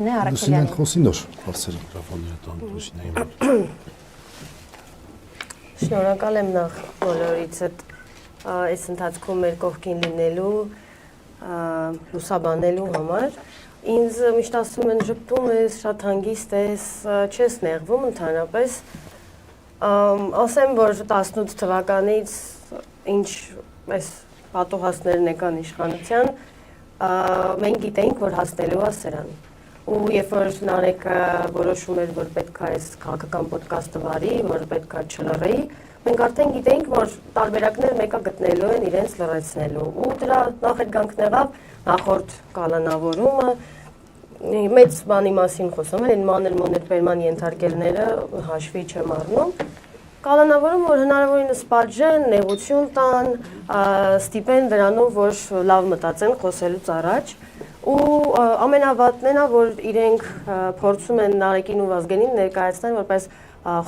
Լուսինեն խոսի նոր հարցերը միկրոֆոնները տան Լուսինեի։ Շնորհակալ եմ նախ բոլորիցդ այս ընթացքում մեր կողքին լինելու, լուսաբանելու համար։ Ինձ միշտ ասում են ժպտում ես, շատ հանգիստ ես, չես նեղվում ընդհանրապես։ Ասեմ, որ 18 թվականից ինչ այս պատուհասներն եկան իշխանության, մենք գիտեինք, որ հասնելու է սրան։ Ու երբ որ Նարեկը որոշում էր, որ պետք է այս քաղաքական ոդկասթը վարի, որ պետք է չլռի, մենք արդեն գիտեինք, որ տարբերակներ մեկը գտնելու են իրենց լռեցնելու։ Ու դրա նախերգանքն եղավ նախորդ կալանավորումը, մեծ բանի մասին խոսում են, մանր բերման ենթարկելները հաշվի չեմ առնում։ Կալանավորում, որ հնարավորինս պատժեն, նեղություն տան, ստիպեն դրանով, որ լավ մտածեն խոսելուց առաջ։ Ու ամենավատն է, որ իրենք փորձում են Նարեկին ու Վազգենին ներկայացնել որպես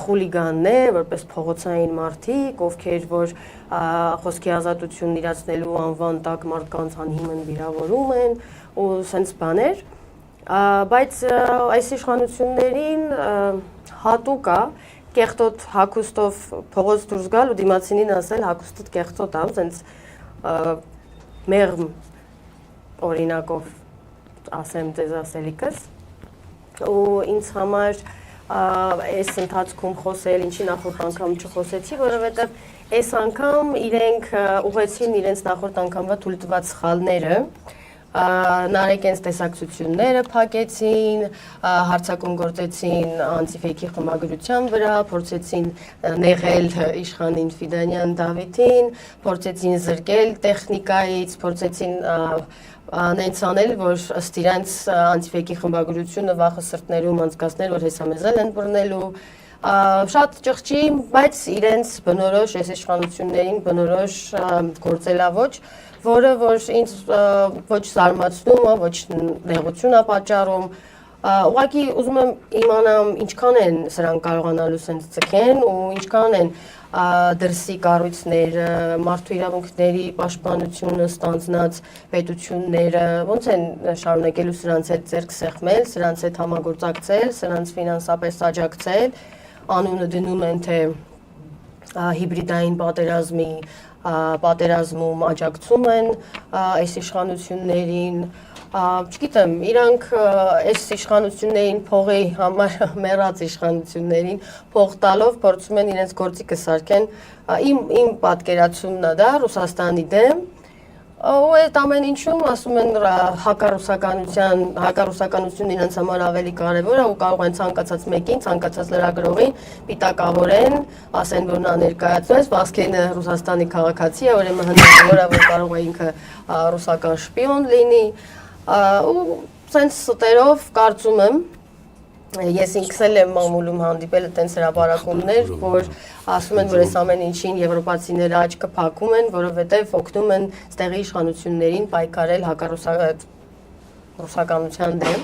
խուլիգաններ, որպես փողոցային մարդիկ, ովքեր որ խոսքի ազատությունն իրացնելու անվան տակ մարդկանց անհիմն վիրավորում են ու սենց բաներ, բայց այս իշխանություններին հատուկ է կեղտոտ հագուստով փողոց դուրս գալ ու դիմացինին ասել հագուստդ կեղտոտ է, սենց մեղմ օրինակով ասեմ ձեզ ասելիքս ու ինձ համար այս ընթացքում խոսել, ինչի նախորդ անգամ չխոսեցի, որովհետև այս անգամ իրենք ուղեցին իրենց նախորդ անգամվա թույլ տված սխալները, Նարեկենց տեսակցությունները փակեցին, հարցակում գործեցին անտիֆեյքի խմբագրության վրա, փորձեցին նեղել իշխանին Ֆիդանյան Դավիթին, փորձեցին զրկել տեխնիկայից, փորձեցին նենց անել, որ ըստ իրանց անտիֆեյքի խմբագրությունը վախը սրտներում անցկացնել, որ հեսամեզել են բռնելու, շատ ճղճի, բայց իրենց բնորոշ այս իշխանություններին բնորոշ գործելավոճ, որը որ ինձ ոչ զարմացնում է, ոչ նեղություն է պատճառում, ուղղակի ուզում եմ իմանամ ինչքան են սրանք կարողանալու սենց ձգեն ու ինչքան են դրսի կառույցները, մարդու իրավունքների պաշտպանությունը ստանձնած պետությունները, ոնց են շարունակելու սրանց հետ ձեռք սեղմել, սրանց հետ համագործակցել, սրանց ֆինանսապես աջակցել, անունը դնում են թե հիբրիդային պատերազմում աջակցում են այս իշխանություններին, չգիտեմ, իրանք այս իշխանություններին փողի համար մեռած իշխանություններին փող տալով փորձում են իրենց գործիքը սարքեն, իմ պատկերացումն է դա Ռուսաստանի դեմ, ու այդ ամեն ինչում ասում են հակառուսականությունն իրենց համար ավելի կարևոր է ու կարող են ցանկացած մեկին, ցանկացած լրագրողին պիտակավորեն, ասեն, որ նա ներկայացնես, Վազգենը Ռուսաստանի քաղաքացի է, ուրեմն հնարավոր է, որ կարող է ինքը ռուսական շպիոն լինի, ու սենց ստերով կարծում եմ, ես ինքս էլ եմ մամուլում հանդիպել այդպես հրապարակումներ, որ ասում են, որ այս ամեն ինչին եվրոպացիները աչքը փակում են, որովհետև օգնում են ստեղի իշխանություններին պայքարել հակառուսականության դեմ։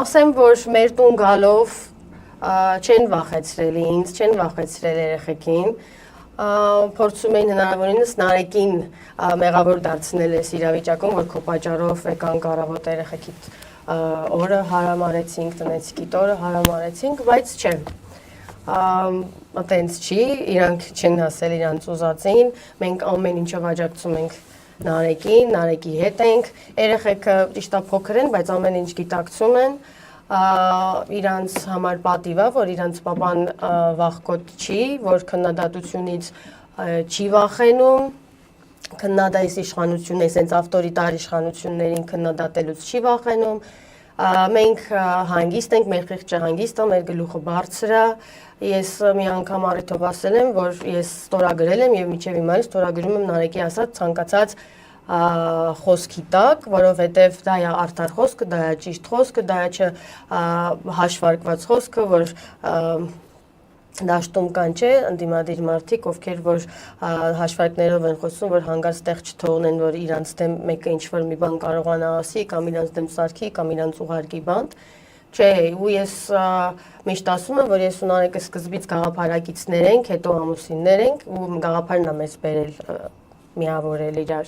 Ասեմ, որ մեր տուն գալով չեն վախեցրել ինձ, չեն վախեցրել երեխեքին, փորձում էին հնարավորինս Նարեկին մեղավոր դարձնել այս իրավիճակում, որ քո պատճառով եկան առավոտ երեխեքիդ օրը հարամարեցինք, տնեցիկիտ օրը հարամարեցինք, բայց չէ, այտենց չի, իրանք չեն հասել իրանց ուզածին, մենք ամեն ինչով աջակցում ենք Նարեկին, Նարեկի հետ ենք, երեխեքը ճիշտ է փոքր են, բայց ամեն ինչ գիտակցում են, իրանց համար պատիվ է, որ իրանց պապան վախկոտ չի, որ քննադատությունից չի վախենում, քննադատայս իշխանությունն է, սենց ավտորիտար իշխանություններին քննադատելուց չի վախենում, մենք հանգիստ ենք, մեր խիղճը հանգիստ է, մեր գլուխը բարձր է, ես մի անգամ առիթով ասել եմ, որ ես ստորագրել եմ և մինչև հիմա ստորագրում եմ Նարեկի ասած ցանկացած խոսքի տակ, որովհետև դա է արդար խոսքը, դա է ճիշտ խոսքը, դա է հաշվարկված խոսքը, որ դաշտում կան չէ, ընդդիմադիր մարդիկ, ովքեր որ հաշվարկներով են խոսում, որ հանգարց տեղ չթողնեն, որ իրանց դեմ մեկը ինչ-որ մի բան կարողանա ասի, կամ իրանց դեմ սարքի, կամ իրանց ուղարկի բանտ, չէ, ու ես միշտ ասում եմ, որ ես ու Նարեկը սկզբից գաղափարակիցներ ենք, հետո ամուսիններ ենք, ու գաղափարն է մեզ բերել միավորել իրար,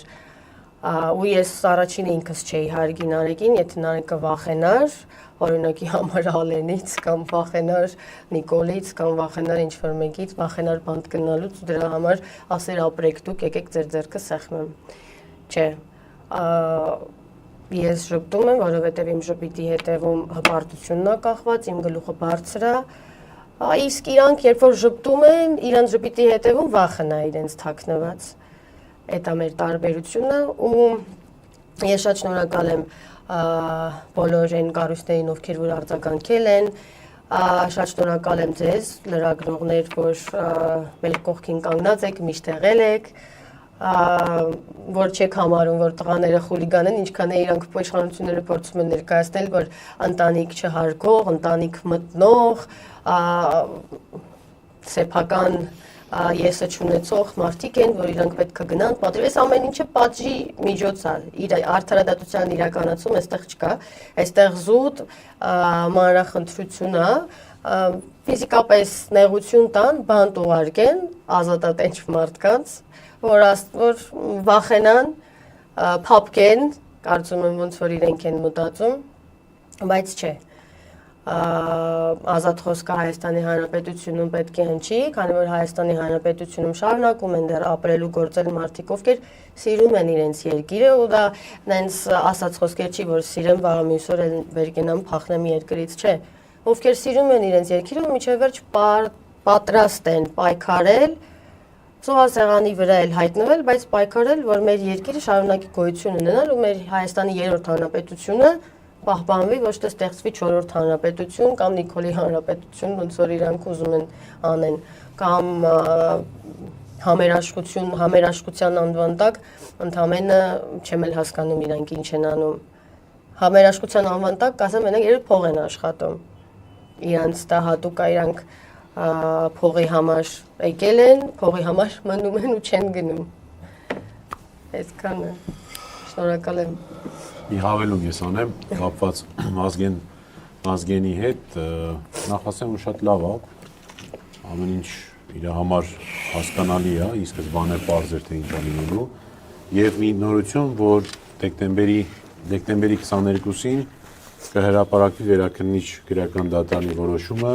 ու ես առաջինը ինքս չէի հարգի Նարեկին, եթե Նարեկը վախենար, օրինակի համար Ալենից կամ վախենար Նիկոլից կամ վախենար ինչ-որ մեկից, վախենար բանտ գնալուց ու դրա համար ասեր ապրեք դուք, եկեք ձեր ձեռքը սեղմեմ։ Չէ, ես ժպտում եմ, որովհետև իմ ժպիտի հետևում հպարտությունն է կախված, իմ գլուխը բարձր է, իսկ իրանք երբ որ ժպտում են, իրանց ժպիտի հետևում վախն է իրենց թաքնված։ Դա մեր տարբերությունը ու ես շատ շնորհակալ եմ բոլոր այն կառույցներին, ովքեր որ արձագանքել են, շատ շնորհակալ եմ ձեզ, լրագրողներ, որ մեր կողքին կանգնած եք, միշտ եղել եք, որ չեք համարում, որ տղաները խուլիգան են, ինչքան է իրանք իշխանությունները փորձում են ներկայացնել, որ ընտանիք չհարգող, ընտանիք մտնող, սեփական եսը չունեցող մարդիկ են, որ իրանք պետք է գնան, պատրվես ամեն ինչը պատժի միջոց է, արդարադատության իրականացում այստեղ չկա, այստեղ զուտ մանրախնդրություն է, ֆիզիկապես նեղություն տան, բանտ ուղարկեն, ազատատենչ մարդկանց, որ վախենան, փափկեն, կարծում եմ ոնց որ իրենք են մտածում, բայց չէ, ազատ խոսքը Հայաստանի Հանրապետությունում պետք է հնչի, քանի որ Հայաստանի Հանրապետությունում շարունակում են դեռ ապրել ու գործել մարդիկ, ովքեր սիրում են իրենց երկիրը ու դա նենց ասած խոսքեր չի, որ սիրեմ վաղը մյուս օր վեր կենամ փախնեմ երկրից, չէ, ովքեր սիրում են իրենց երկիրը ու մինչև վերջ պատրաստ են պայքարել, ծովասեղանի վրա էլ հայտնվել, բայց պայքարել, որ մեր երկիրը շարունակի գոյություն ունենալ ու մեր Հայաստանի երրորդ հանրապետությունը պահպանվի, ոչ թե ստեղծվի 4-րդ հանրապետություն կամ Նիկոլի հանրապետություն, ոնց որ իրանք ուզում են անեն, կամ համերաշխության անվան տակ ընդամենը չեմ էլ հասկանում իրանք ինչ են անում։ Համերաշխության անվան տակ կասեմ մենակ երբ փող են աշխատում։ Իրանց դա հատուկ է, իրանք փողի համար եկել են, փողի համար մնում են ու չեն գնում։ Այսքանը։ Շնորհակալ եմ։ Մի հավելում ես անեմ, կապված Ազգենի հետ, նախ ասեմ, որ շատ լավ է, ամեն ինչ իր համար հասկանալի է, ի սկզբանե պարզ էր, թե ինչ է լինելու, և մի նորություն, որ դեկտեմբերի 22-ին կհրապարակվի վերաքննիչ գրական դատարանի որոշումը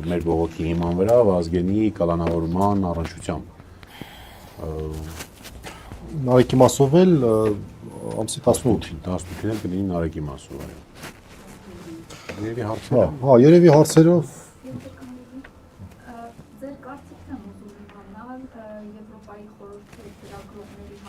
մեր բողոքի հիման վրա Ազգենի կալանավորման առնչությամբ։ Նարեկի մասով էլ ամսի 18-ին կլինի Նարեկի մասով, այո։ Երևի հարցերով։ Երևի հարցերով